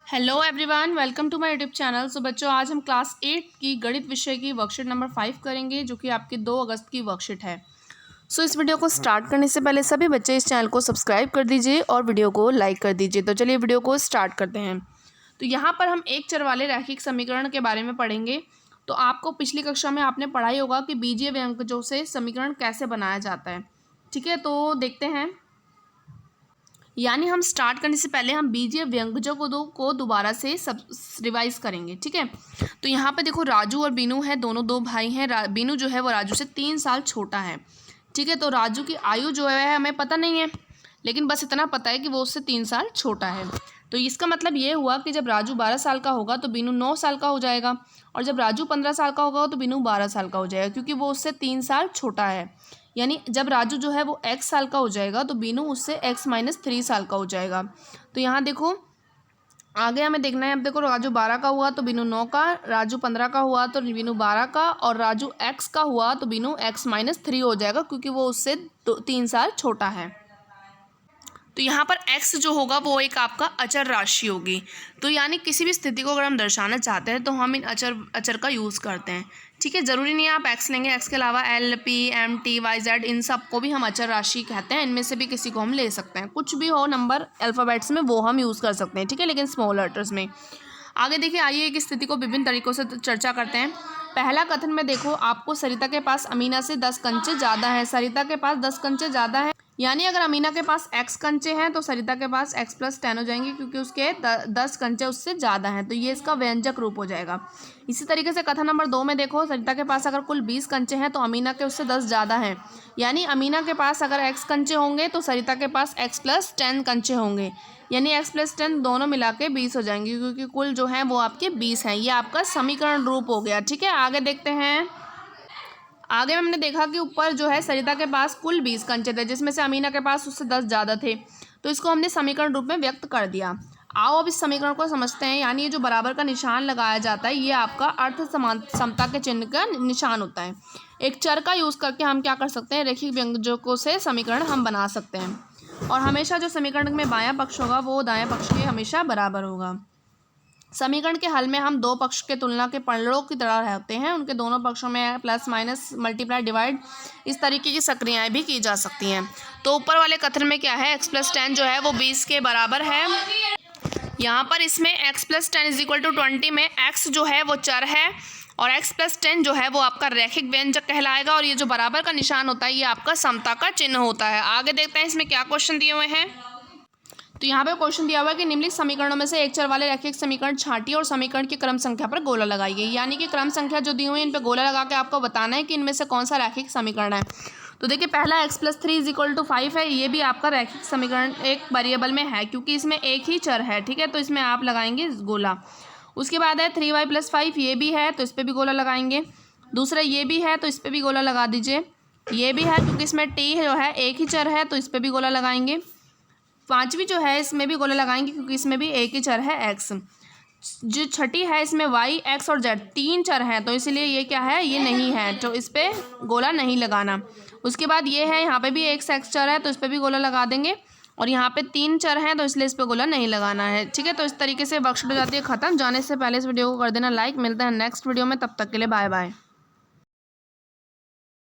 Hello everyone, welcome to my YouTube channel. So बच्चों, आज हम क्लास 8 की गणित विषय की वर्कशीट नंबर 5 करेंगे, जो कि आपके 2 अगस्त की वर्कशीट है। सो इस वीडियो को स्टार्ट करने से पहले सभी बच्चे इस चैनल को सब्सक्राइब कर दीजिए और वीडियो को लाइक कर दीजिए। तो चलिए वीडियो को स्टार्ट करते हैं। तो यहाँ पर हम एक चर वाले रैखिक समीकरण के बारे में पढ़ेंगे। तो आपको पिछली कक्षा में आपने पढ़ाई होगा कि बीजीय व्यंजकों से समीकरण कैसे बनाया जाता है। ठीक है, तो देखते हैं। यानी हम स्टार्ट करने से पहले हम बीजीय व्यंजकों को दोबारा से सब रिवाइज करेंगे। ठीक है, तो यहाँ पे देखो, राजू और बीनू है, दोनों दो भाई हैं। बीनू जो है वो राजू से 3 साल छोटा है। ठीक है, तो राजू की आयु जो है हमें पता नहीं है, लेकिन बस इतना पता है कि वो उससे 3 साल छोटा है। तो इसका मतलब ये हुआ कि जब राजू 12 साल का होगा तो बीनू 9 साल का हो जाएगा, और जब राजू 15 साल का होगा तो बीनू 12 साल का हो जाएगा, क्योंकि वो उससे 3 साल छोटा है। यानी जब राजू जो है वो x साल का हो जाएगा तो बीनू उससे x-3 साल का हो जाएगा। तो यहाँ देखो, आगे हमें देखना है। अब देखो, राजू 12 का हुआ तो बीनू 9 का, राजू 15 का हुआ तो बीनू 12 का, और राजू x का हुआ तो बीनू x-3 हो जाएगा, क्योंकि वो उससे 3 साल छोटा है। तो यहाँ पर x जो होगा वो एक आपका अचर राशि होगी। तो यानी किसी भी स्थिति को अगर हम दर्शाना चाहते हैं तो हम इन अचर का यूज़ करते हैं। ठीक है, ज़रूरी नहीं है आप x लेंगे, x के अलावा l, p, m, t, y, z इन सब को भी हम अचर राशि कहते हैं। इनमें से भी किसी को हम ले सकते हैं, कुछ भी हो नंबर अल्फ़ाबेट्स में वो हम यूज़ कर सकते हैं। ठीक है, लेकिन स्मॉल लेटर्स में। आगे देखिए, आइए एक स्थिति को विभिन्न तरीक़ों से चर्चा करते हैं। पहला कथन में देखो, आपको सरिता के पास अमीना से 10 कंचे ज़्यादा हैं। सरिता के पास 10 कंचे ज़्यादा हैं, यानी अगर अमीना के पास x कंचे हैं तो सरिता के पास x+10 हो जाएंगे, क्योंकि उसके 10 कंचे उससे ज़्यादा हैं। तो ये इसका व्यंजक रूप हो जाएगा। इसी तरीके से कथन नंबर 2 में देखो, सरिता के पास अगर कुल 20 कंचे हैं तो अमीना के उससे 10 ज़्यादा हैं। यानी अमीना के पास अगर x कंचे होंगे तो सरिता के पास x+10 कंचे होंगे, यानी x+10 दोनों मिला के 20 हो जाएंगे, क्योंकि कुल जो है वो आपके 20 हैं। ये आपका समीकरण रूप हो गया। ठीक है, आगे देखते हैं। आगे हमने देखा कि ऊपर जो है सरिता के पास कुल 20 कंचे थे, जिसमें से अमीना के पास उससे 10 ज़्यादा थे। तो इसको हमने समीकरण रूप में व्यक्त कर दिया। आओ अब इस समीकरण को समझते हैं। यानी ये जो बराबर का निशान लगाया जाता है, ये आपका अर्थ समता के चिन्ह का निशान होता है। एक चर का यूज़ करके हम क्या कर सकते हैं, रैखिक व्यंजकों से समीकरण हम बना सकते हैं। और हमेशा जो समीकरण में बायां पक्ष होगा वो दाएं पक्ष के हमेशा बराबर होगा। समीकरण के हल में हम दो पक्ष के तुलना के पलड़ों की तरह रहते हैं। उनके दोनों पक्षों में प्लस माइनस मल्टीप्लाई डिवाइड इस तरीके की सक्रियाएं भी की जा सकती हैं। तो ऊपर वाले कथन में क्या है, x+10 जो है वो 20 के बराबर है। यहाँ पर इसमें x+10 = 20 में x जो है वो चर है, और x+10 जो है वो आपका रैखिक व्यंजक कहलाएगा। और ये जो बराबर का निशान होता है ये आपका समता का चिन्ह होता है। आगे देखते हैं इसमें क्या क्वेश्चन दिए हुए हैं। तो यहाँ पे क्वेश्चन दिया हुआ है कि निम्नलिखित समीकरणों में से एक चर वाले रैखिक समीकरण छांटिए और समीकरण की क्रम संख्या पर गोला लगाइए। यानी कि क्रम संख्या जो दी हुई है इन पे गोला लगा के आपको बताना है कि इनमें से कौन सा रैखिक समीकरण है। तो देखिए, पहला x+3 = 5 है। ये भी आपका रैखिक समीकरण एक वेरिएबल में है, क्योंकि इसमें एक ही चर है। ठीक है, तो इसमें आप लगाएंगे गोला। उसके बाद है 3y+5, ये भी है तो इस पर भी गोला लगाएंगे। दूसरा ये भी है तो इस पर भी गोला लगा दीजिए। ये भी है क्योंकि इसमें t जो है एक ही चर है तो इस पर भी गोला लगाएंगे। पांचवी जो है इसमें भी गोला लगाएंगे, क्योंकि इसमें भी एक ही चर है x। जो छठी है इसमें y, x और z 3 चर हैं, तो इसलिए ये क्या है, ये नहीं है, तो इस पर गोला नहीं लगाना। उसके बाद ये है, यहाँ पे भी एक x चर है तो इस पर भी गोला लगा देंगे, और यहाँ पे 3 चर हैं तो इसलिए इस पर गोला नहीं लगाना है। ठीक है, तो इस तरीके से वर्कशीट हो जाती है ख़त्म। जाने से पहले इस वीडियो को कर देना लाइक। मिलते हैं नेक्स्ट वीडियो में, तब तक के लिए बाय बाय।